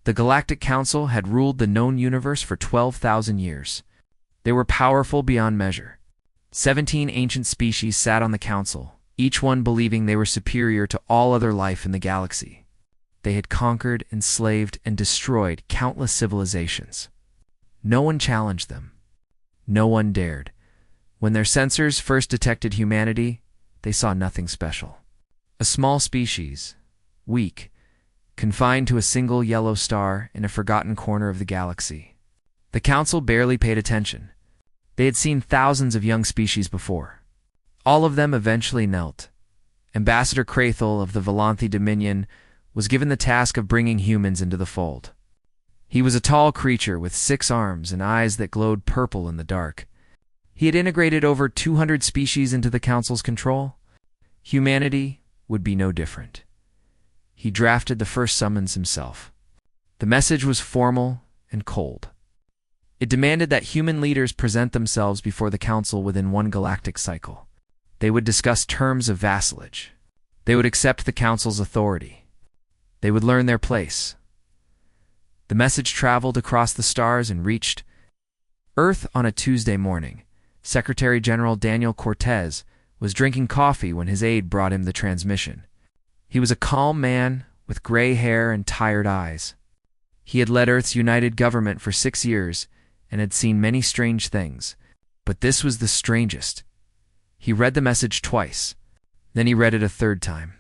The Galactic Council had ruled the known universe for 12,000 years. They were powerful beyond measure. 17 ancient species sat on the council, each one believing they were superior to all other life in the galaxy. They had conquered, enslaved, and destroyed countless civilizations. No one challenged them. No one dared. When their sensors first detected humanity, they saw nothing special. A small species, weak, confined to a single yellow star in a forgotten corner of the galaxy. The council barely paid attention. They had seen thousands of young species before. All of them eventually knelt. Ambassador Krathel of the Volanthi Dominion was given the task of bringing humans into the fold. He was a tall creature with 6 arms and eyes that glowed purple in the dark. He had integrated over 200 species into the council's control. Humanity would be no different. He drafted the first summons himself. The message was formal and cold. It demanded that human leaders present themselves before the council within 1 galactic cycle. They would discuss terms of vassalage. They would accept the council's authority. They would learn their place. The message traveled across the stars and reached Earth on a Tuesday morning. Secretary General Daniel Cortez was drinking coffee when his aide brought him the transmission. He was a calm man with gray hair and tired eyes. He had led Earth's united government for 6 years and had seen many strange things, but this was the strangest. He read the message twice, then he read it a 3rd time.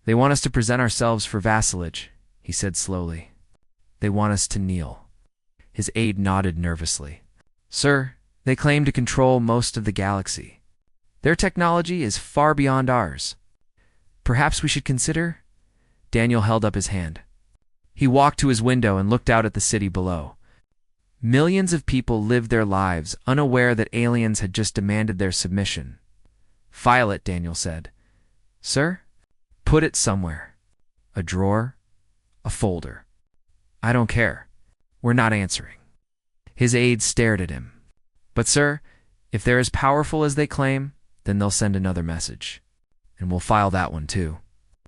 "They want us to present ourselves for vassalage," he said slowly. "They want us to kneel." His aide nodded nervously. "Sir, they claim to control most of the galaxy. Their technology is far beyond ours. Perhaps we should consider?" Daniel held up his hand. He walked to his window and looked out at the city below. Millions of people lived their lives unaware that aliens had just demanded their submission. "File it," Daniel said. "Sir?" "Put it somewhere. A drawer, a folder. I don't care. We're not answering." His aide stared at him. "But sir, if they're as powerful as they claim, then they'll send another message. And we'll file that one too."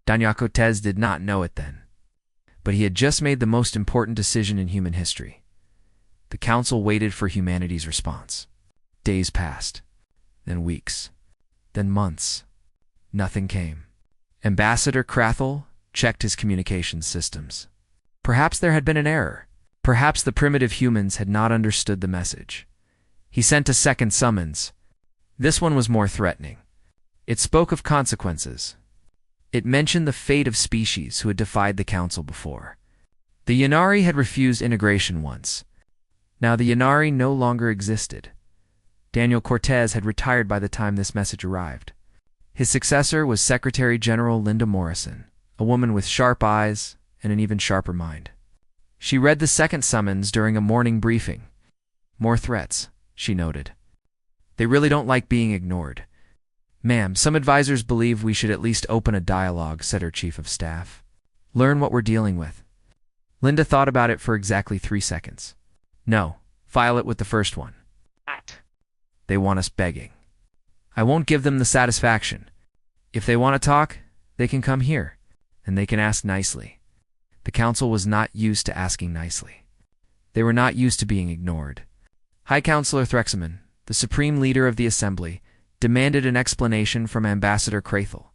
Daniel Cortez did not know it then. But he had just made the most important decision in human history. The council waited for humanity's response. Days passed, then weeks, then months. Nothing came. Ambassador Krathel checked his communications systems. Perhaps there had been an error. Perhaps the primitive humans had not understood the message. He sent a 2nd summons. This one was more threatening. It spoke of consequences. It mentioned the fate of species who had defied the council before. The Ynnari had refused integration once. Now the Ynnari no longer existed. Daniel Cortez had retired by the time this message arrived. His successor was Secretary General Linda Morrison, a woman with sharp eyes and an even sharper mind. She read the 2nd summons during a morning briefing. "More threats," she noted. "They really don't like being ignored." "Ma'am, some advisors believe we should at least open a dialogue," said her chief of staff. "Learn what we're dealing with." Linda thought about it for exactly 3 seconds. "No, file it with the first one." "They want us begging." "I won't give them the satisfaction. If they want to talk, they can come here, and they can ask nicely." The council was not used to asking nicely. They were not used to being ignored. High Counselor Threxaman, the supreme leader of the assembly, demanded an explanation from Ambassador Krathel.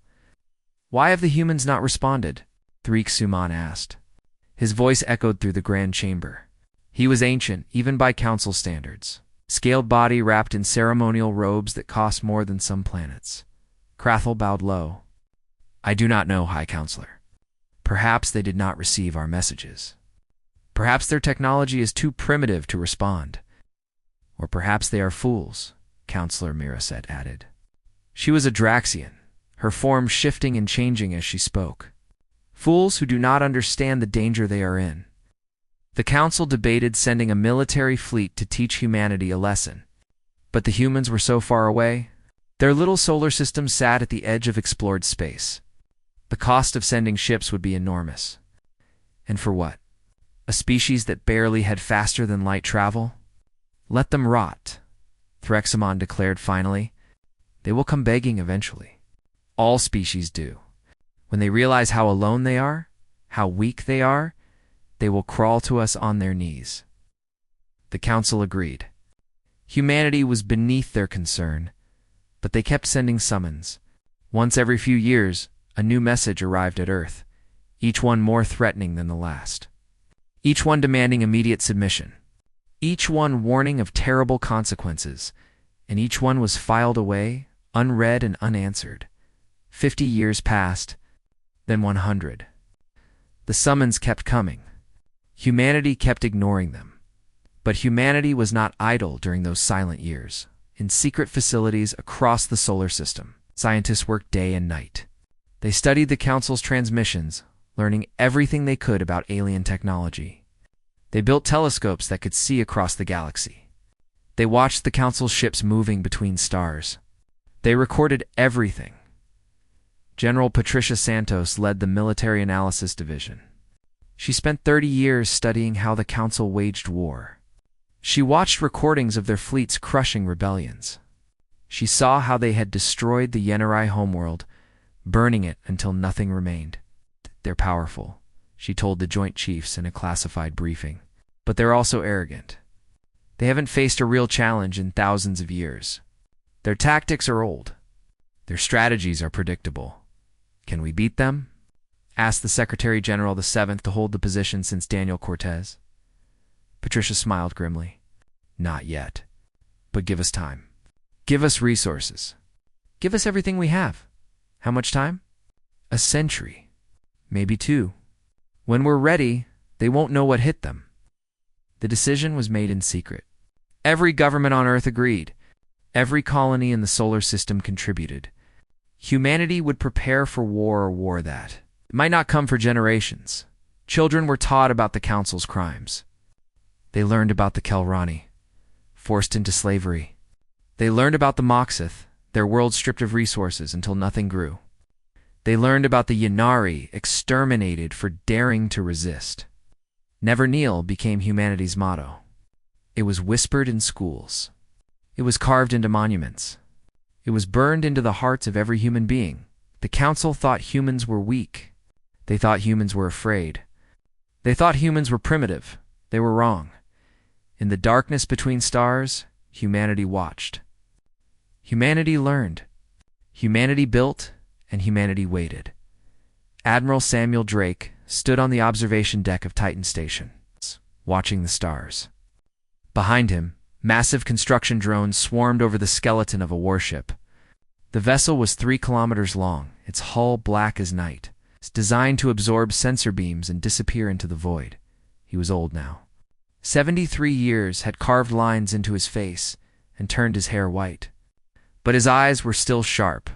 "Why have the humans not responded?" Threek Suman asked. His voice echoed through the grand chamber. He was ancient, even by council standards. Scaled body wrapped in ceremonial robes that cost more than some planets. Krathel bowed low. "I do not know, High Counselor. Perhaps they did not receive our messages. Perhaps their technology is too primitive to respond. Or perhaps they are fools," Counselor Miraset added. She was a Draxian, her form shifting and changing as she spoke. "Fools who do not understand the danger they are in." The council debated sending a military fleet to teach humanity a lesson. But the humans were so far away. Their little solar system sat at the edge of explored space. The cost of sending ships would be enormous. And for what? A species that barely had faster-than-light travel? "Let them rot," Threxamon declared finally. "They will come begging eventually. All species do. When they realize how alone they are, how weak they are, They will crawl to us on their knees." The council agreed. Humanity was beneath their concern, but they kept sending summons. Once every few years, a new message arrived at Earth, each one more threatening than the last. Each one demanding immediate submission. Each one warning of terrible consequences, and each one was filed away, unread and unanswered. 50 years passed, then 100. The summons kept coming. Humanity kept ignoring them. But humanity was not idle during those silent years. In secret facilities across the solar system, scientists worked day and night. They studied the Council's transmissions, learning everything they could about alien technology. They built telescopes that could see across the galaxy. They watched the Council's ships moving between stars. They recorded everything. General Patricia Santos led the Military Analysis Division. She spent 30 years studying how the Council waged war. She watched recordings of their fleets crushing rebellions. She saw how they had destroyed the Yenari homeworld, burning it until nothing remained. "They're powerful," she told the Joint Chiefs in a classified briefing. "But they're also arrogant. They haven't faced a real challenge in thousands of years. Their tactics are old. Their strategies are predictable. Can we beat them?" asked the Secretary General the Seventh to hold the position since Daniel Cortez. Patricia smiled grimly. "Not yet. But give us time. Give us resources. Give us everything we have." "How much time?" "A century. Maybe 2. When we're ready, they won't know what hit them." The decision was made in secret. Every government on Earth agreed. Every colony in the solar system contributed. Humanity would prepare for war that might not come for generations. Children were taught about the Council's crimes. They learned about the Kelrani, forced into slavery. They learned about the Moxith, their world stripped of resources until nothing grew. They learned about the Yenari, exterminated for daring to resist. "Never kneel" became humanity's motto. It was whispered in schools. It was carved into monuments. It was burned into the hearts of every human being. The Council thought humans were weak. They thought humans were afraid. They thought humans were primitive. They were wrong. In the darkness between stars, humanity watched. Humanity learned. Humanity built, and humanity waited. Admiral Samuel Drake stood on the observation deck of Titan Station, watching the stars. Behind him, massive construction drones swarmed over the skeleton of a warship. The vessel was 3 kilometers long, its hull black as night. It's designed to absorb sensor beams and disappear into the void. He was old now. 73 years had carved lines into his face and turned his hair white. But his eyes were still sharp.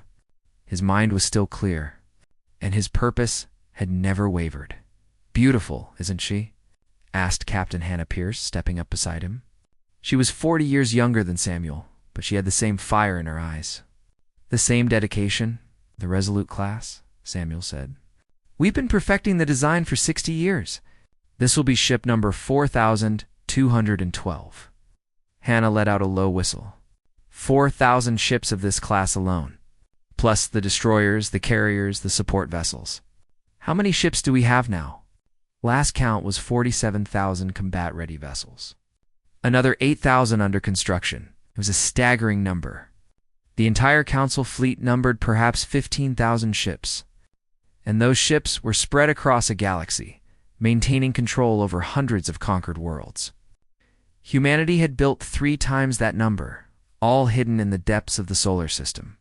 His mind was still clear. And his purpose had never wavered. "Beautiful, isn't she?" asked Captain Hannah Pierce, stepping up beside him. She was 40 years younger than Samuel, but she had the same fire in her eyes. "The same dedication, the resolute class," Samuel said. "We've been perfecting the design for 60 years. This will be ship number 4,212. Hannah let out a low whistle. 4,000 ships of this class alone, plus the destroyers, the carriers, the support vessels. How many ships do we have now?" Last count was 47,000 combat-ready vessels. Another 8,000 under construction. It was a staggering number. The entire Council fleet numbered perhaps 15,000 ships. And those ships were spread across a galaxy, maintaining control over hundreds of conquered worlds. Humanity had built 3 times that number, all hidden in the depths of the solar system.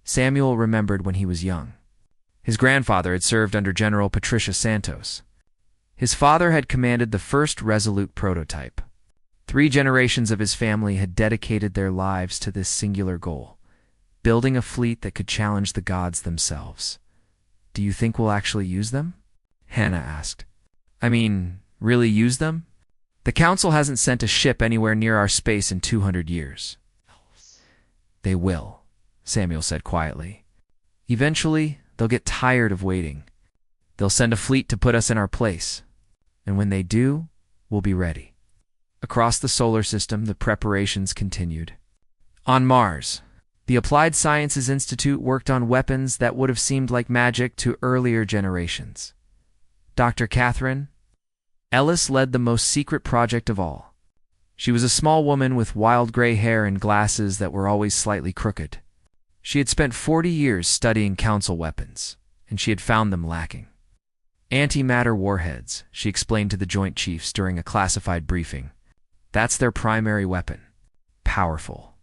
Samuel remembered when he was young. His grandfather had served under General Patricia Santos. His father had commanded the first Resolute prototype. 3 generations of his family had dedicated their lives to this singular goal, building a fleet that could challenge the gods themselves. "Do you think we'll actually use them?" Hannah asked. "I mean, really use them? The Council hasn't sent a ship anywhere near our space in 200 years. "They will," Samuel said quietly. "Eventually, they'll get tired of waiting. They'll send a fleet to put us in our place. And when they do, we'll be ready." Across the solar system, the preparations continued. On Mars, the Applied Sciences Institute worked on weapons that would have seemed like magic to earlier generations. Dr. Catherine, Ellis led the most secret project of all. She was a small woman with wild gray hair and glasses that were always slightly crooked. She had spent 40 years studying Council weapons, and she had found them lacking. Antimatter warheads, she explained to the Joint Chiefs during a classified briefing. That's their primary weapon. Powerful.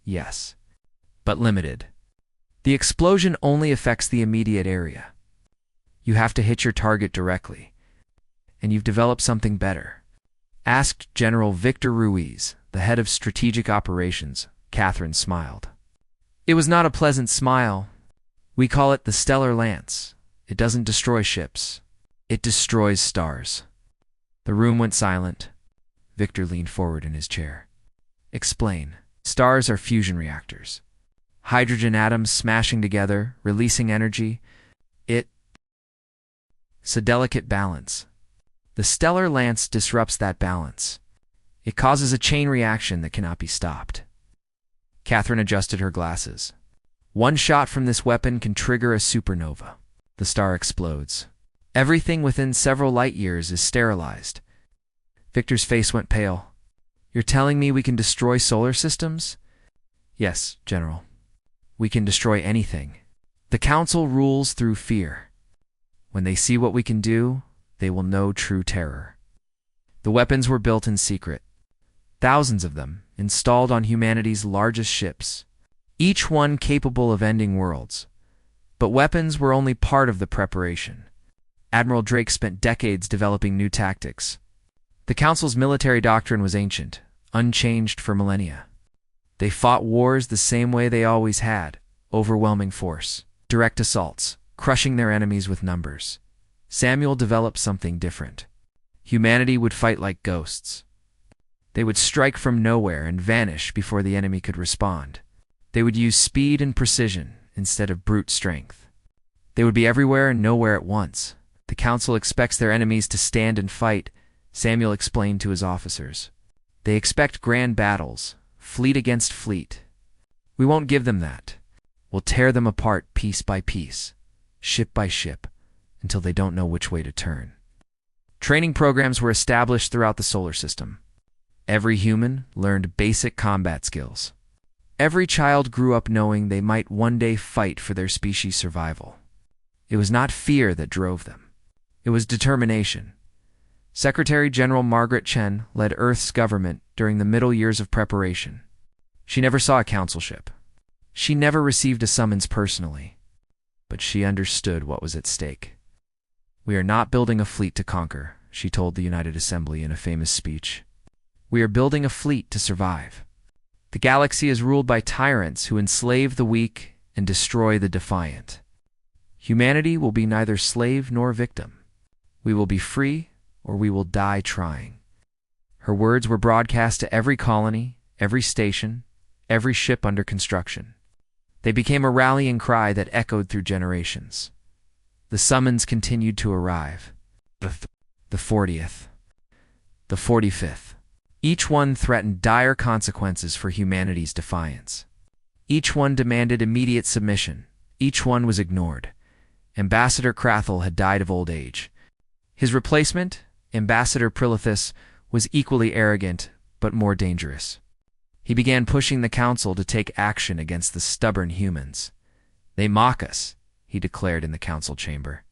Yes. But limited. The explosion only affects the immediate area. You have to hit your target directly. And you've developed something better. Asked General Victor Ruiz, the head of strategic operations. Catherine smiled. It was not a pleasant smile. We call it the Stellar Lance. It doesn't destroy ships. It destroys stars. The room went silent. Victor leaned forward in his chair. Explain. Stars are fusion reactors. Hydrogen atoms smashing together, releasing energy. It's a delicate balance. The stellar lance disrupts that balance. It causes a chain reaction that cannot be stopped. Catherine adjusted her glasses. One shot from this weapon can trigger a supernova. The star explodes. Everything within several light years is sterilized. Victor's face went pale. You're telling me we can destroy solar systems? Yes, General. We can destroy anything. The Council rules through fear. When they see what we can do, they will know true terror. The weapons were built in secret. Thousands of them, installed on humanity's largest ships. Each one capable of ending worlds. But weapons were only part of the preparation. Admiral Drake spent decades developing new tactics. The Council's military doctrine was ancient, unchanged for millennia. They fought wars the same way they always had, overwhelming force, direct assaults, crushing their enemies with numbers. Samuel developed something different. Humanity would fight like ghosts. They would strike from nowhere and vanish before the enemy could respond. They would use speed and precision instead of brute strength. They would be everywhere and nowhere at once. The Council expects their enemies to stand and fight, Samuel explained to his officers. They expect grand battles, fleet against fleet. We won't give them that. We'll tear them apart piece by piece, ship by ship, until they don't know which way to turn. Training programs were established throughout the solar system. Every human learned basic combat skills. Every child grew up knowing they might one day fight for their species' survival. It was not fear that drove them. It was determination. Secretary General Margaret Chen led Earth's government during the middle years of preparation. She never saw a council ship. She never received a summons personally. But she understood what was at stake. We are not building a fleet to conquer, she told the United Assembly in a famous speech. We are building a fleet to survive. The galaxy is ruled by tyrants who enslave the weak and destroy the defiant. Humanity will be neither slave nor victim. We will be free, or we will die trying. Her words were broadcast to every colony, every station, every ship under construction. They became a rallying cry that echoed through generations. The summons continued to arrive. The 40th. The 45th. Each one threatened dire consequences for humanity's defiance. Each one demanded immediate submission. Each one was ignored. Ambassador Krathel had died of old age. His replacement, Ambassador Prilithus, was equally arrogant, but more dangerous. He began pushing the Council to take action against the stubborn humans. They mock us, he declared in the Council chamber.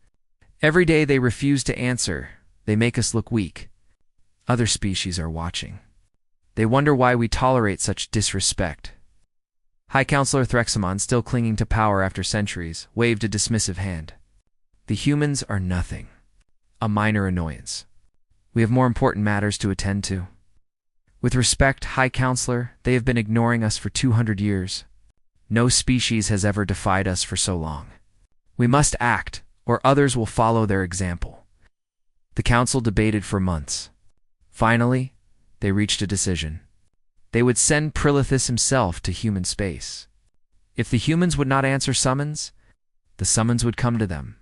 Every day they refuse to answer. They make us look weak. Other species are watching. They wonder why we tolerate such disrespect. High Counselor Threxamon, still clinging to power after centuries, waved a dismissive hand. The humans are nothing. A minor annoyance. We have more important matters to attend to. With respect, High Counselor, they have been ignoring us for 200 years. No species has ever defied us for so long. We must act, or others will follow their example. The Council debated for months. Finally, they reached a decision. They would send Prilithus himself to human space. If the humans would not answer summons, the summons would come to them.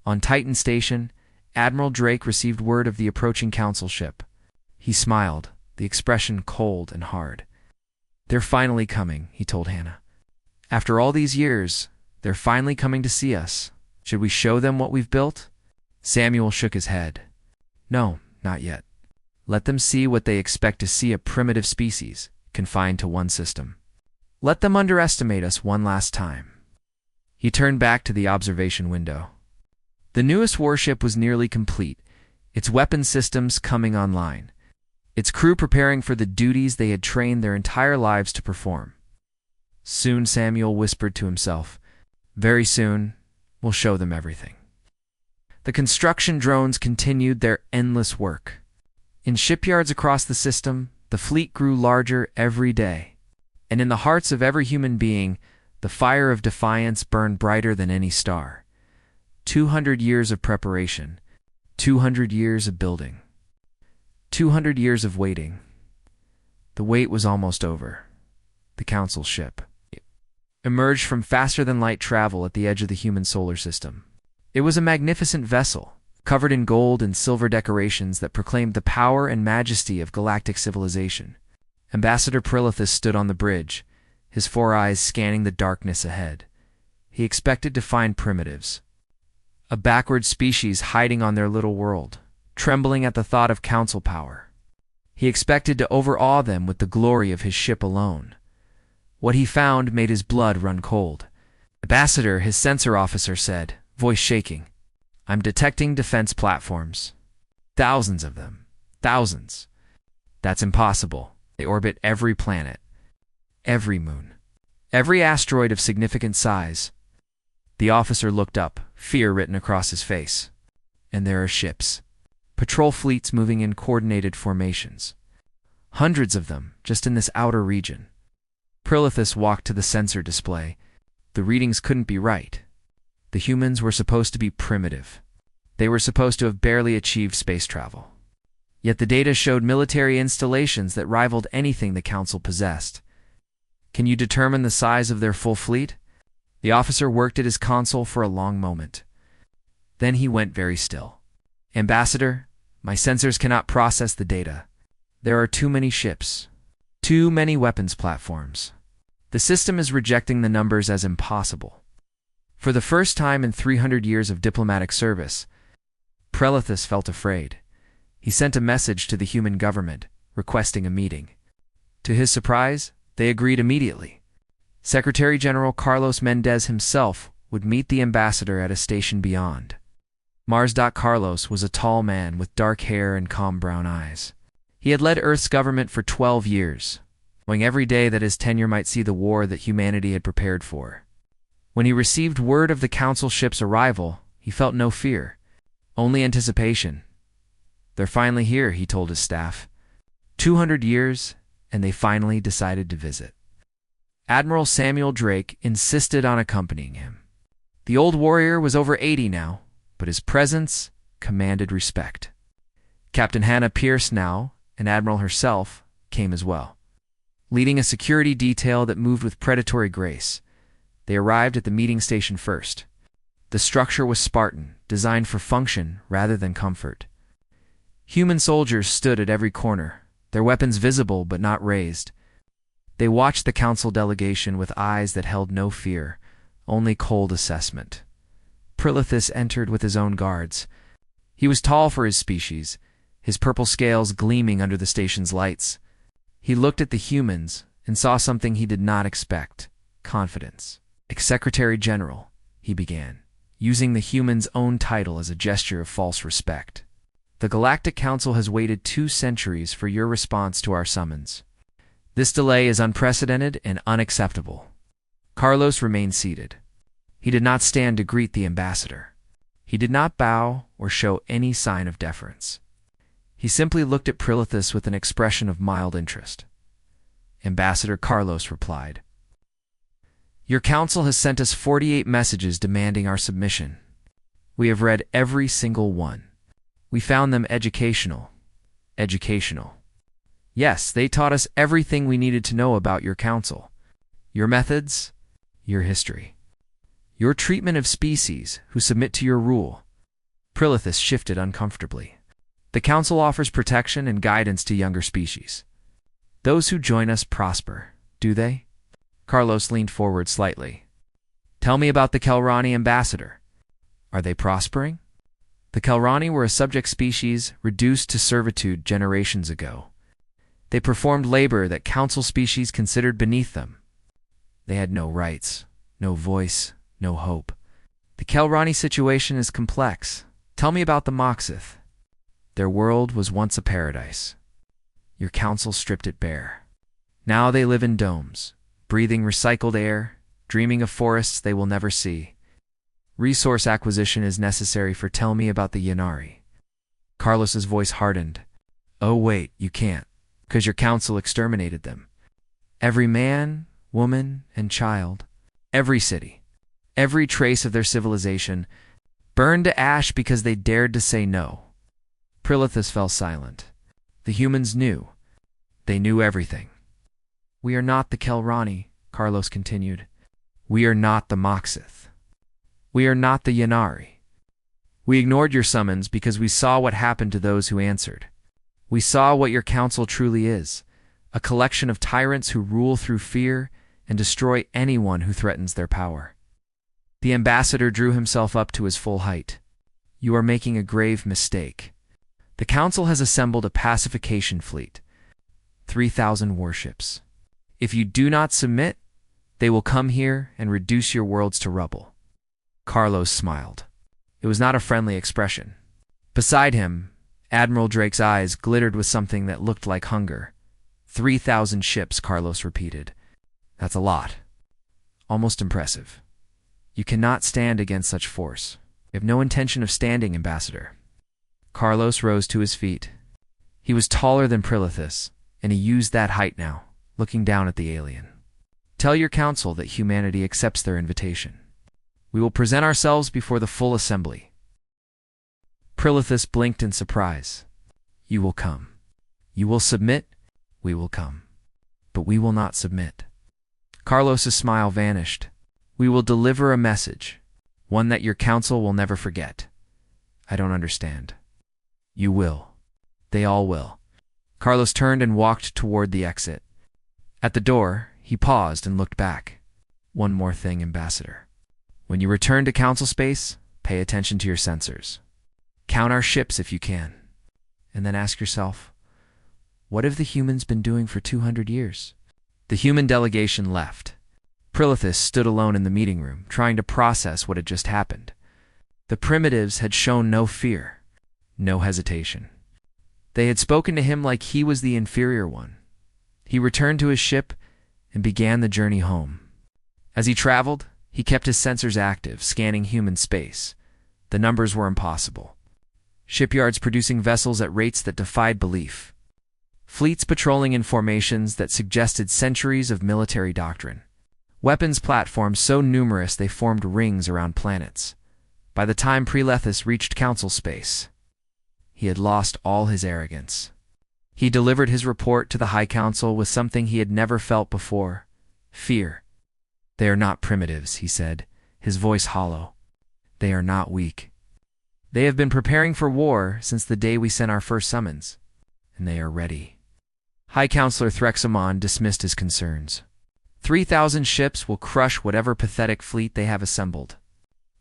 On Titan Station, Admiral Drake received word of the approaching Council ship. He smiled, the expression cold and hard. They're finally coming, he told Hannah. After all these years, they're finally coming to see us. Should we show them what we've built? Samuel shook his head. No, not yet. Let them see what they expect to see: a primitive species, confined to one system. Let them underestimate us one last time. He turned back to the observation window. The newest warship was nearly complete, its weapon systems coming online, its crew preparing for the duties they had trained their entire lives to perform. Soon, Samuel whispered to himself, very soon, we'll show them everything. The construction drones continued their endless work. In shipyards across the system, the fleet grew larger every day, and in the hearts of every human being, the fire of defiance burned brighter than any star. 200 years of preparation, 200 years of building, 200 years of waiting. The wait was almost over. The Council ship emerged from faster-than-light travel at the edge of the human solar system. It was a magnificent vessel, covered in gold and silver decorations that proclaimed the power and majesty of galactic civilization. Ambassador Prilithus stood on the bridge, his 4 eyes scanning the darkness ahead. He expected to find primitives, a backward species hiding on their little world, trembling at the thought of council power. He expected to overawe them with the glory of his ship alone. What he found made his blood run cold. Ambassador, his sensor officer said, voice shaking, I'm detecting defense platforms. Thousands of them. Thousands. That's impossible. They orbit every planet, every moon, every asteroid of significant size. The officer looked up, fear written across his face. And there are ships. Patrol fleets moving in coordinated formations. Hundreds of them, just in this outer region. Prilithus walked to the sensor display. The readings couldn't be right. The humans were supposed to be primitive. They were supposed to have barely achieved space travel. Yet the data showed military installations that rivaled anything the Council possessed. Can you determine the size of their full fleet? The officer worked at his console for a long moment. Then he went very still. Ambassador, my sensors cannot process the data. There are too many ships. Too many weapons platforms. The system is rejecting the numbers as impossible. For the first time in 300 years of diplomatic service, Prilithus felt afraid. He sent a message to the human government, requesting a meeting. To his surprise, they agreed immediately. Secretary General Carlos Mendez himself would meet the ambassador at a station beyond. Mars. Carlos was a tall man with dark hair and calm brown eyes. He had led Earth's government for 12 years, knowing every day that his tenure might see the war that humanity had prepared for. When he received word of the Council ship's arrival, he felt no fear, only anticipation. They're finally here, he told his staff. 200 years, and they finally decided to visit. Admiral Samuel Drake insisted on accompanying him. The old warrior was over 80 now, but his presence commanded respect. Captain Hannah Pierce now, and Admiral herself, came as well. Leading a security detail that moved with predatory grace, they arrived at the meeting station first. The structure was Spartan, designed for function rather than comfort. Human soldiers stood at every corner, their weapons visible but not raised. They watched the Council delegation with eyes that held no fear, only cold assessment. Prilithus entered with his own guards. He was tall for his species, his purple scales gleaming under the station's lights. He looked at the humans and saw something he did not expect: confidence. Secretary General, he began, using the humans' own title as a gesture of false respect. The Galactic Council has waited 2 centuries for your response to our summons. This delay is unprecedented and unacceptable. Carlos remained seated. He did not stand to greet the ambassador. He did not bow or show any sign of deference. He simply looked at Prilithus with an expression of mild interest. Ambassador Carlos replied, Your council has sent us 48 messages demanding our submission. We have read every single one. We found them educational. Educational. Yes, they taught us everything we needed to know about your council, your methods, your history, your treatment of species who submit to your rule. Prilithus shifted uncomfortably. The council offers protection and guidance to younger species. Those who join us prosper, do they? Carlos leaned forward slightly. Tell me about the Kelrani ambassador. Are they prospering? The Kelrani were a subject species reduced to servitude generations ago. They performed labor that council species considered beneath them. They had no rights, no voice, no hope. The Kelrani situation is complex. Tell me about the Moxith. Their world was once a paradise. Your council stripped it bare. Now they live in domes, breathing recycled air, dreaming of forests they will never see. Resource acquisition is necessary for tell me about the Yanari. Carlos's voice hardened. Oh wait, you can't, because your council exterminated them. Every man, woman, and child, every city, every trace of their civilization, burned to ash because they dared to say no. Prilithus fell silent. The humans knew. They knew everything. We are not the Kelrani, Carlos continued. We are not the Moxith. We are not the Yanari. We ignored your summons because we saw what happened to those who answered. We saw what your council truly is, a collection of tyrants who rule through fear and destroy anyone who threatens their power. The ambassador drew himself up to his full height. You are making a grave mistake. The council has assembled a pacification fleet, 3,000 warships. If you do not submit, they will come here and reduce your worlds to rubble. Carlos smiled. It was not a friendly expression. Beside him, Admiral Drake's eyes glittered with something that looked like hunger. 3,000 ships, Carlos repeated. That's a lot. Almost impressive. You cannot stand against such force. You have no intention of standing, Ambassador. Carlos rose to his feet. He was taller than Prilithus, and he used that height now, looking down at the alien. Tell your council that humanity accepts their invitation. We will present ourselves before the full assembly. Prilithus blinked in surprise. You will come. You will submit. We will come. But we will not submit. Carlos's smile vanished. We will deliver a message, one that your council will never forget. I don't understand. You will. They all will. Carlos turned and walked toward the exit. At the door, he paused and looked back. One more thing, Ambassador. When you return to council space, pay attention to your sensors. Count our ships if you can. And then ask yourself, what have the humans been doing for 200 years? The human delegation left. Prilithus stood alone in the meeting room, trying to process what had just happened. The primitives had shown no fear, no hesitation. They had spoken to him like he was the inferior one. He returned to his ship and began the journey home. As he traveled, he kept his sensors active, scanning human space. The numbers were impossible. Shipyards producing vessels at rates that defied belief. Fleets patrolling in formations that suggested centuries of military doctrine. Weapons platforms so numerous they formed rings around planets. By the time Prilithus reached council space, he had lost all his arrogance. He delivered his report to the High Council with something he had never felt before: fear. They are not primitives, he said, his voice hollow. They are not weak. They have been preparing for war since the day we sent our first summons, and they are ready. High Counselor Threxamon dismissed his concerns. 3,000 ships will crush whatever pathetic fleet they have assembled.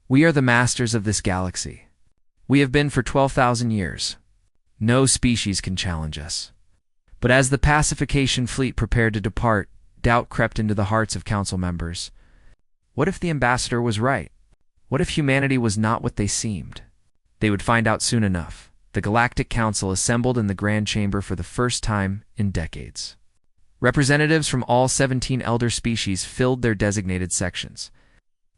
We are the masters of this galaxy. We have been for 12,000 years. No species can challenge us. But as the pacification fleet prepared to depart, doubt crept into the hearts of council members. What if the ambassador was right? What if humanity was not what they seemed? They would find out soon enough. The Galactic Council assembled in the Grand Chamber for the first time in decades. Representatives from all 17 elder species filled their designated sections,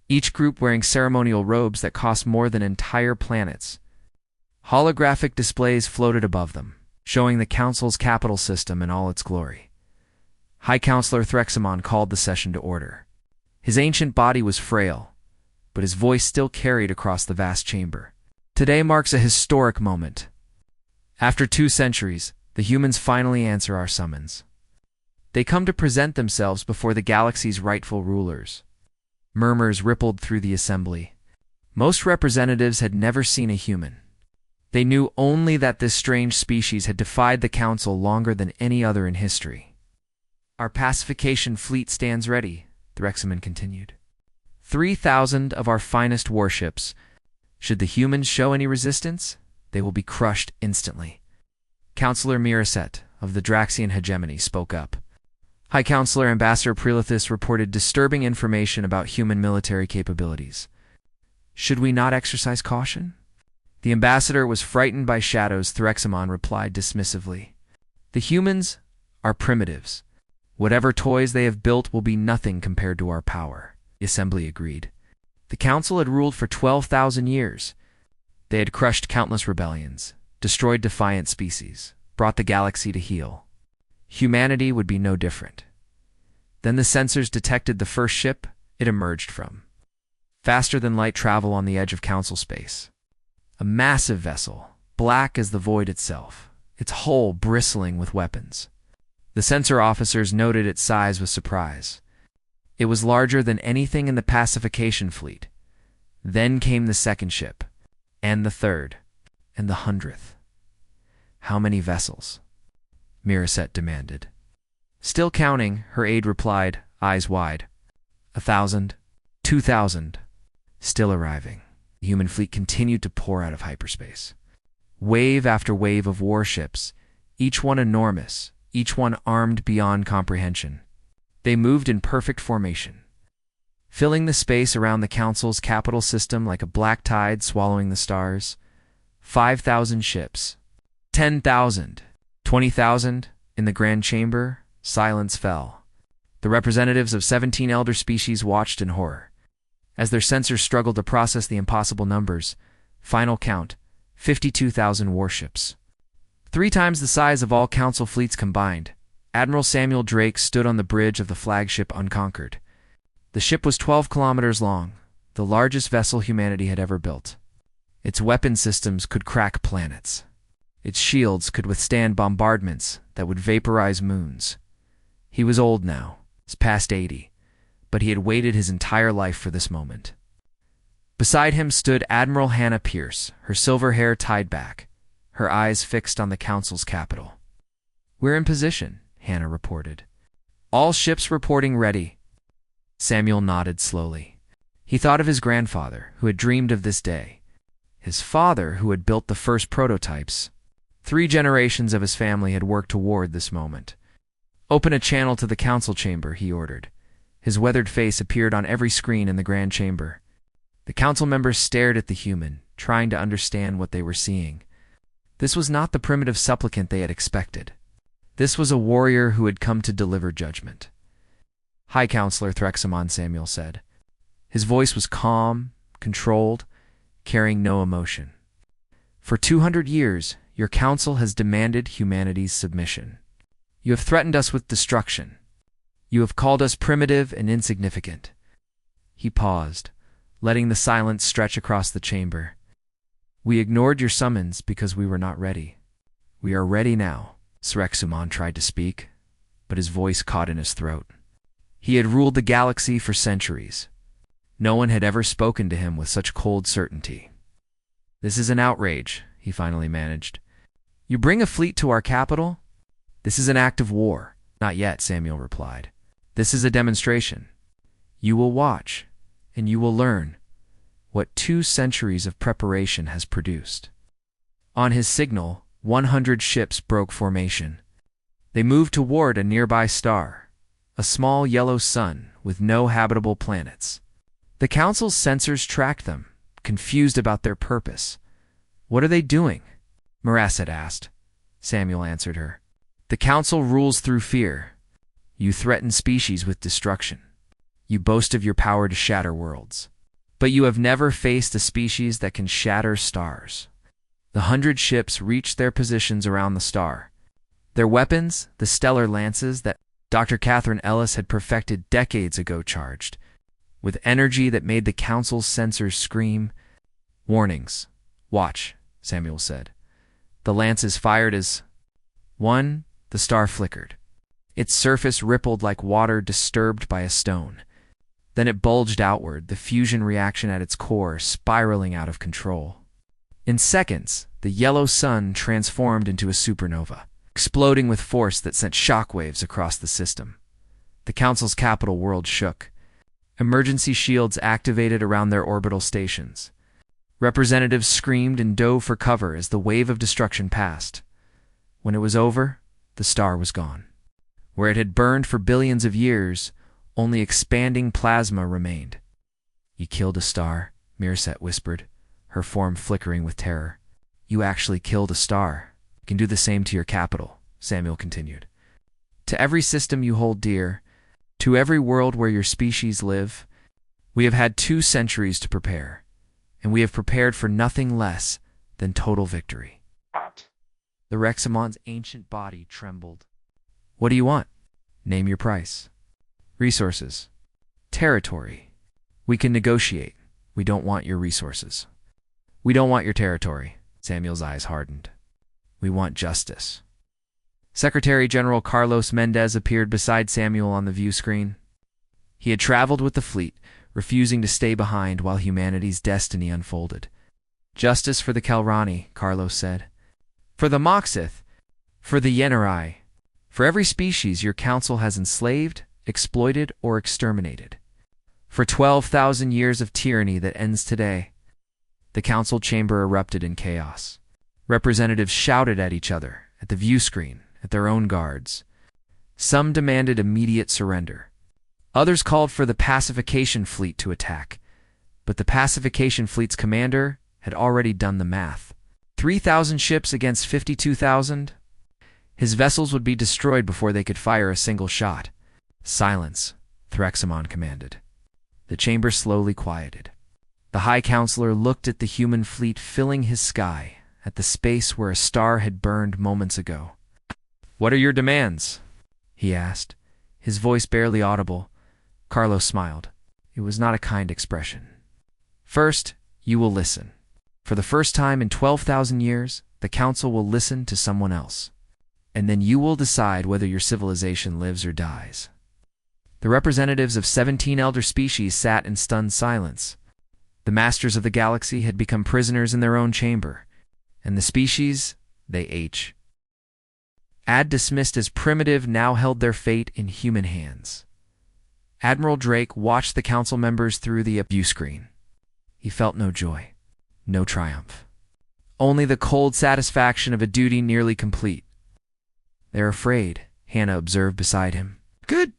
each group wearing ceremonial robes that cost more than entire planets. Holographic displays floated above them, showing the Council's capital system in all its glory. High Counselor Threxamon called the session to order. His ancient body was frail, but his voice still carried across the vast chamber. Today marks a historic moment. After 2 centuries, the humans finally answer our summons. They come to present themselves before the galaxy's rightful rulers. Murmurs rippled through the assembly. Most representatives had never seen a human. They knew only that this strange species had defied the Council longer than any other in history. Our pacification fleet stands ready, Threxamon continued. 3,000 of our finest warships, Should the humans show any resistance, they will be crushed instantly. Counselor Miraset of the Draxian hegemony spoke up. High Counselor Ambassador Prelithus reported disturbing information about human military capabilities. Should we not exercise caution? The ambassador was frightened by shadows. Threxamon replied dismissively. The humans are primitives. Whatever toys they have built will be nothing compared to our power, the assembly agreed. The council had ruled for 12,000 years. They had crushed countless rebellions, destroyed defiant species, brought the galaxy to heel. Humanity would be no different. Then the sensors detected the first ship it emerged from. Faster than light travel on the edge of council space. A massive vessel, black as the void itself, its hull bristling with weapons. The sensor officers noted its size with surprise. It was larger than anything in the pacification fleet. Then came the second ship, and the third, and the 100th. How many vessels? Miraset demanded. Still counting, her aide replied, eyes wide. 1,000, 2,000. Still arriving. The human fleet continued to pour out of hyperspace. Wave after wave of warships, each one enormous, each one armed beyond comprehension. They moved in perfect formation, filling the space around the council's capital system like a black tide swallowing the stars. 5,000 ships. 10,000. 20,000. In the grand chamber, silence fell. The representatives of 17 elder species watched in horror. As their sensors struggled to process the impossible numbers, final count, 52,000 warships. 3 times the size of all council fleets combined. Admiral Samuel Drake stood on the bridge of the flagship Unconquered. The ship was 12 kilometers long, the largest vessel humanity had ever built. Its weapon systems could crack planets. Its shields could withstand bombardments that would vaporize moons. He was old now, past 80, but he had waited his entire life for this moment. Beside him stood Admiral Hannah Pierce, her silver hair tied back, her eyes fixed on the council's capital. "We're in position," Hannah reported. "All ships reporting ready." Samuel nodded slowly. He thought of his grandfather, who had dreamed of this day. His father, who had built the first prototypes. 3 generations of his family had worked toward this moment. "Open a channel to the council chamber," he ordered. His weathered face appeared on every screen in the grand chamber. The council members stared at the human, trying to understand what they were seeing. This was not the primitive supplicant they had expected. This was a warrior who had come to deliver judgment. "High Counselor Threxamon," Samuel said. His voice was calm, controlled, carrying no emotion. "For 200 years, your council has demanded humanity's submission. You have threatened us with destruction. You have called us primitive and insignificant." He paused, letting the silence stretch across the chamber. "We ignored your summons because we were not ready. We are ready now." Srexumon tried to speak, but his voice caught in his throat. He had ruled the galaxy for centuries. No one had ever spoken to him with such cold certainty. "This is an outrage," he finally managed. "You bring a fleet to our capital?" "This is an act of war." "Not yet," Samuel replied. "This is a demonstration. You will watch, and you will learn what 2 centuries of preparation has produced." On his signal, 100 ships broke formation. They moved toward a nearby star, a small yellow sun with no habitable planets. The council's sensors tracked them, confused about their purpose. "What are they doing?" Miraset asked. Samuel answered her. "The council rules through fear. You threaten species with destruction. You boast of your power to shatter worlds. But you have never faced a species that can shatter stars." The 100 ships reached their positions around the star. Their weapons, the stellar lances that Dr. Catherine Ellis had perfected decades ago, charged, with energy that made the council's sensors scream. "Warnings. Watch," Samuel said. The lances fired as 1. The star flickered. Its surface rippled like water disturbed by a stone. Then it bulged outward, the fusion reaction at its core spiraling out of control. In seconds, the yellow sun transformed into a supernova, exploding with force that sent shockwaves across the system. The council's capital world shook. Emergency shields activated around their orbital stations. Representatives screamed and dove for cover as the wave of destruction passed. When it was over, the star was gone. Where it had burned for billions of years, only expanding plasma remained. "You killed a star," Mirasette whispered, her form flickering with terror. "You actually killed a star. You can do the same to your capital," Samuel continued. "To every system you hold dear, to every world where your species live, we have had 2 centuries to prepare, and we have prepared for nothing less than total victory." The Rexamon's ancient body trembled. "What do you want?" "Name your price." "Resources." "Territory." "We can negotiate. We don't want your resources." "We don't want your territory." Samuel's eyes hardened. "We want justice." Secretary General Carlos Mendez appeared beside Samuel on the view screen. He had traveled with the fleet, refusing to stay behind while humanity's destiny unfolded. "Justice for the Kelrani," Carlos said. "For the Moxith. For the Yenari. For every species your council has enslaved, exploited, or exterminated. For 12,000 years of tyranny that ends today." The council chamber erupted in chaos. Representatives shouted at each other, at the view screen, at their own guards. Some demanded immediate surrender. Others called for the pacification fleet to attack. But the pacification fleet's commander had already done the math. 3,000 ships against 52,000? His vessels would be destroyed before they could fire a single shot. "Silence," Threxamon commanded. The chamber slowly quieted. The High Counselor looked at the human fleet filling his sky, at the space where a star had burned moments ago. "What are your demands?" he asked, his voice barely audible. Carlos smiled. It was not a kind expression. "First, you will listen. For the first time in 12,000 years, the Council will listen to someone else. And then you will decide whether your civilization lives or dies." The representatives of 17 elder species sat in stunned silence. The masters of the galaxy had become prisoners in their own chamber, and the species they had dismissed as primitive now held their fate in human hands. Admiral Drake watched the council members through the view screen. He felt no joy, no triumph. Only the cold satisfaction of a duty nearly complete. "They're afraid," Hannah observed beside him. "Good,"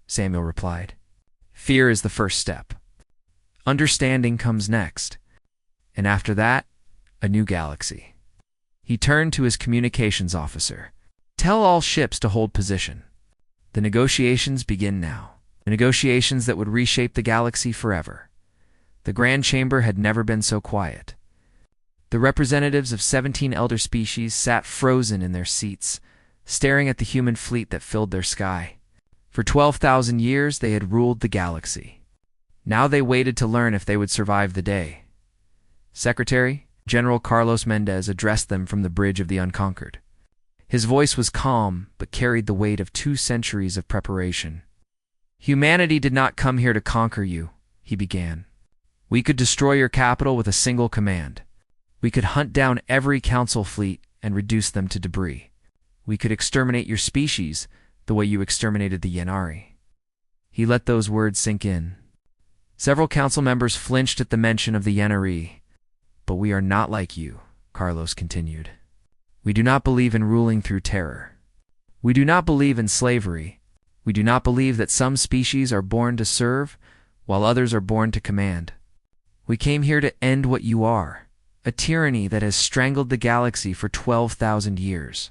Samuel replied. "Fear is the first step. Understanding comes next. And after that, a new galaxy." He turned to his communications officer. "Tell all ships to hold position. The negotiations begin now. The negotiations that would reshape the galaxy forever." The Grand Chamber had never been so quiet. The representatives of 17 elder species sat frozen in their seats, staring at the human fleet that filled their sky. For 12,000 years they had ruled the galaxy. Now they waited to learn if they would survive the day. Secretary General Carlos Mendez addressed them from the Bridge of the Unconquered. His voice was calm, but carried the weight of 2 centuries of preparation. "Humanity did not come here to conquer you," he began. "We could destroy your capital with a single command. We could hunt down every council fleet and reduce them to debris. We could exterminate your species the way you exterminated the Yenari." He let those words sink in. Several council members flinched at the mention of the Yenari. "But we are not like you," Carlos continued. "We do not believe in ruling through terror. We do not believe in slavery. We do not believe that some species are born to serve, while others are born to command. We came here to end what you are, a tyranny that has strangled the galaxy for 12,000 years."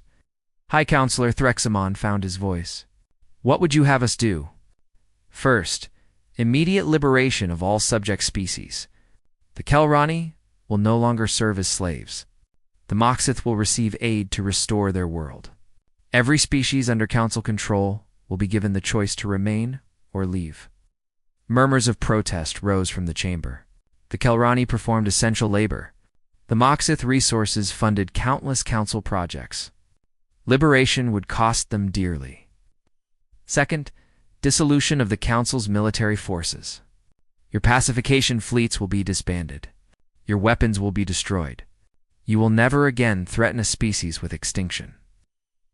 High Counselor Threxamon found his voice. "What would you have us do?" "First, immediate liberation of all subject species. The Kelrani will no longer serve as slaves. The Moxith will receive aid to restore their world. Every species under council control will be given the choice to remain or leave." Murmurs of protest rose from the chamber. The Kelrani performed essential labor. The Moxith resources funded countless council projects. Liberation would cost them dearly. Second, dissolution of the council's military forces. Your pacification fleets will be disbanded. Your weapons will be destroyed. You will never again threaten a species with extinction.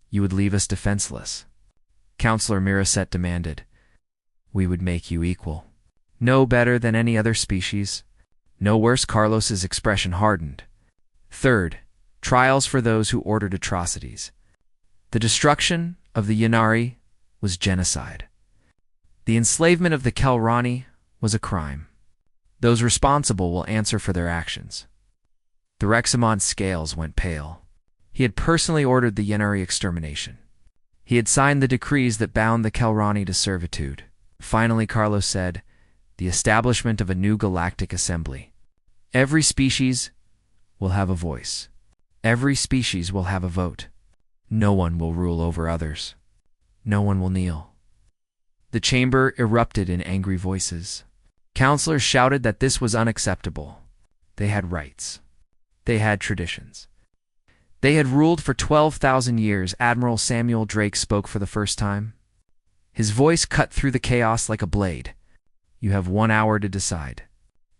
You would leave us defenseless. Counselor Mirasette demanded. "We would make you equal. No better than any other species. No worse, Carlos's expression hardened. Third, trials for those who ordered atrocities. The destruction of the Ynnari was genocide. The enslavement of the Kelrani was a crime. Those responsible will answer for their actions. The Rexamont's scales went pale. He had personally ordered the Ynnari extermination. He had signed the decrees that bound the Kelrani to servitude. Finally, Carlos said, the establishment of a new galactic assembly. Every species will have a voice. Every species will have a vote. No one will rule over others. No one will kneel. The chamber erupted in angry voices. Counselors shouted that this was unacceptable. They had rights. They had traditions. They had ruled for 12,000 years. Admiral Samuel Drake spoke for the first time. His voice cut through the chaos like a blade. You have 1 hour to decide.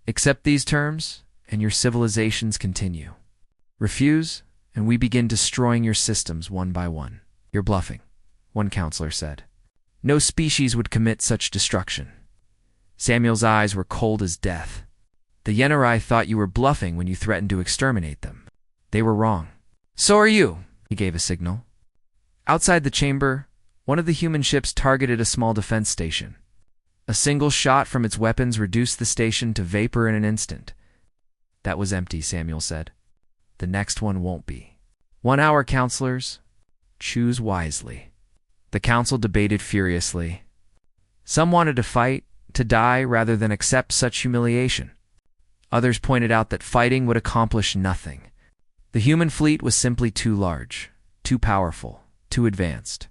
Accept these terms, and your civilizations continue. Refuse, and we begin destroying your systems one by one. You're bluffing, one counselor said. No species would commit such destruction. Samuel's eyes were cold as death. The Ynnari thought you were bluffing when you threatened to exterminate them. They were wrong. So are you, he gave a signal. Outside the chamber, one of the human ships targeted a small defense station. A single shot from its weapons reduced the station to vapor in an instant. That was empty, Samuel said. The next one won't be. 1 hour, counselors. Choose wisely. The council debated furiously. Some wanted to fight, to die, rather than accept such humiliation. Others pointed out that fighting would accomplish nothing. The human fleet was simply too large, too powerful, too advanced.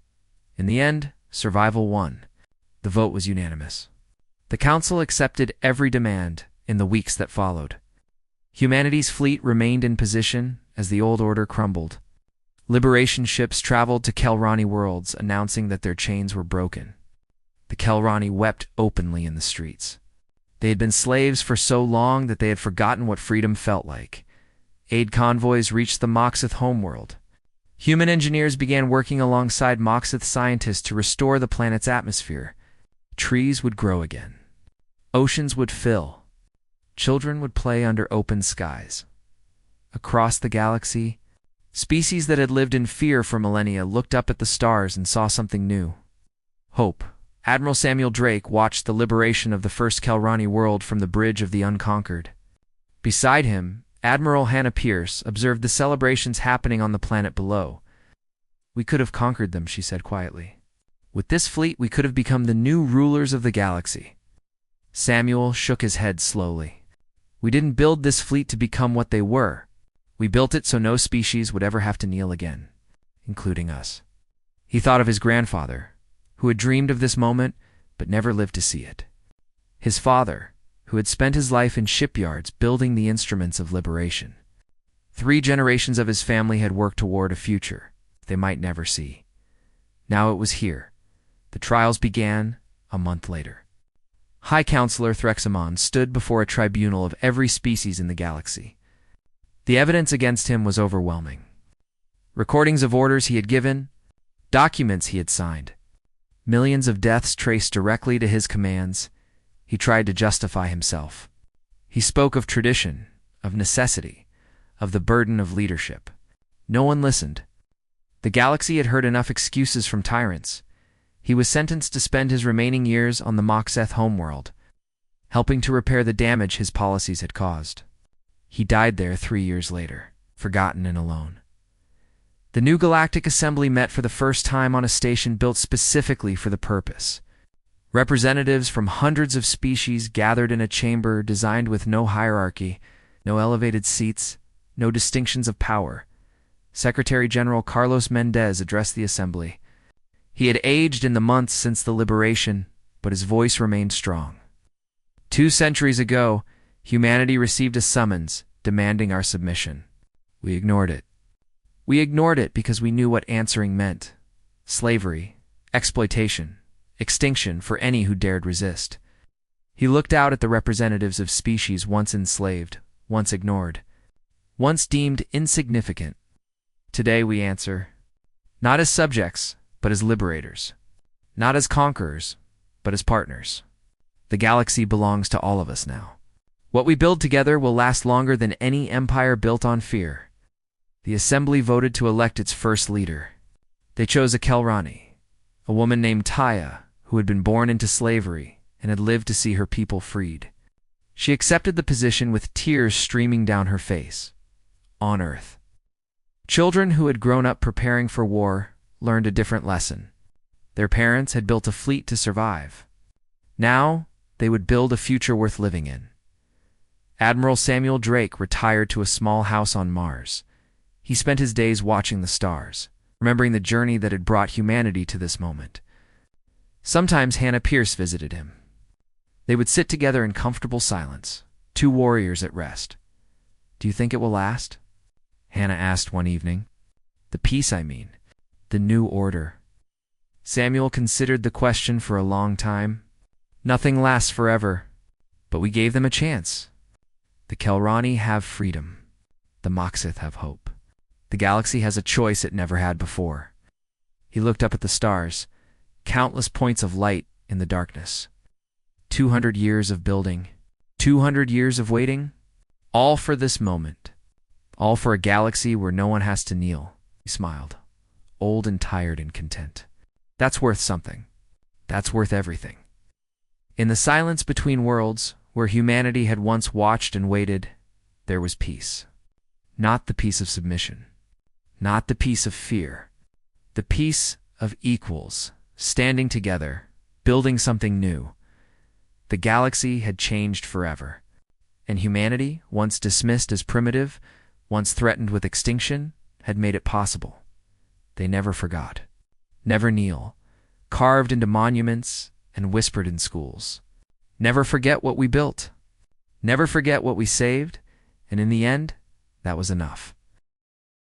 In the end, survival won. The vote was unanimous. The council accepted every demand in the weeks that followed. Humanity's fleet remained in position as the old order crumbled. Liberation ships traveled to Kelrani worlds, announcing that their chains were broken. The Kelrani wept openly in the streets. They had been slaves for so long that they had forgotten what freedom felt like. Aid convoys reached the Moxith homeworld. Human engineers began working alongside Moxith scientists to restore the planet's atmosphere. Trees would grow again. Oceans would fill. Children would play under open skies. Across the galaxy, species that had lived in fear for millennia looked up at the stars and saw something new. Hope. Admiral Samuel Drake watched the liberation of the first Kelrani world from the Bridge of the Unconquered. Beside him, Admiral Hannah Pierce observed the celebrations happening on the planet below. We could have conquered them, she said quietly. With this fleet, we could have become the new rulers of the galaxy. Samuel shook his head slowly. We didn't build this fleet to become what they were. We built it so no species would ever have to kneel again, including us. He thought of his grandfather, who had dreamed of this moment but never lived to see it. His father, who had spent his life in shipyards building the instruments of liberation. 3 generations of his family had worked toward a future they might never see. Now it was here. The trials began a month later. High Counselor Threxamon stood before a tribunal of every species in the galaxy. The evidence against him was overwhelming. Recordings of orders he had given, documents he had signed, millions of deaths traced directly to his commands. He tried to justify himself. He spoke of tradition, of necessity, of the burden of leadership. No one listened. The galaxy had heard enough excuses from tyrants. He was sentenced to spend his remaining years on the Moxith homeworld, helping to repair the damage his policies had caused. He died there 3 years later, forgotten and alone. The new Galactic Assembly met for the first time on a station built specifically for the purpose. Representatives from hundreds of species gathered in a chamber designed with no hierarchy, no elevated seats, no distinctions of power. Secretary General Carlos Mendez addressed the assembly. He had aged in the months since the liberation, but his voice remained strong. 2 centuries ago, humanity received a summons demanding our submission. We ignored it. We ignored it because we knew what answering meant: slavery, exploitation, extinction for any who dared resist. He looked out at the representatives of species once enslaved, once ignored, once deemed insignificant. Today we answer, not as subjects, but as liberators. Not as conquerors, but as partners. The galaxy belongs to all of us now. What we build together will last longer than any empire built on fear. The assembly voted to elect its first leader. They chose a Kelrani, a woman named Taya, who had been born into slavery and had lived to see her people freed. She accepted the position with tears streaming down her face. On Earth, children who had grown up preparing for war learned a different lesson. Their parents had built a fleet to survive. Now, they would build a future worth living in. Admiral Samuel Drake retired to a small house on Mars. He spent his days watching the stars, remembering the journey that had brought humanity to this moment. Sometimes Hannah Pierce visited him. They would sit together in comfortable silence, two warriors at rest. "Do you think it will last?" Hannah asked one evening. "The peace, I mean. The new order." Samuel considered the question for a long time. "Nothing lasts forever, but we gave them a chance. The Kelrani have freedom. The Moxith have hope. The galaxy has a choice it never had before." He looked up at the stars, countless points of light in the darkness. 200 years of building, 200 years of waiting, all for this moment, all for a galaxy where no one has to kneel. He smiled, old and tired and content. That's worth something. That's worth everything. In the silence between worlds, where humanity had once watched and waited, there was peace. Not the peace of submission, not the peace of fear, the peace of equals, standing together, building something new. The galaxy had changed forever, and humanity, once dismissed as primitive, once threatened with extinction, had made it possible. They never forgot, never kneel, carved into monuments and whispered in schools. Never forget what we built. Never forget what we saved, and in the end, that was enough.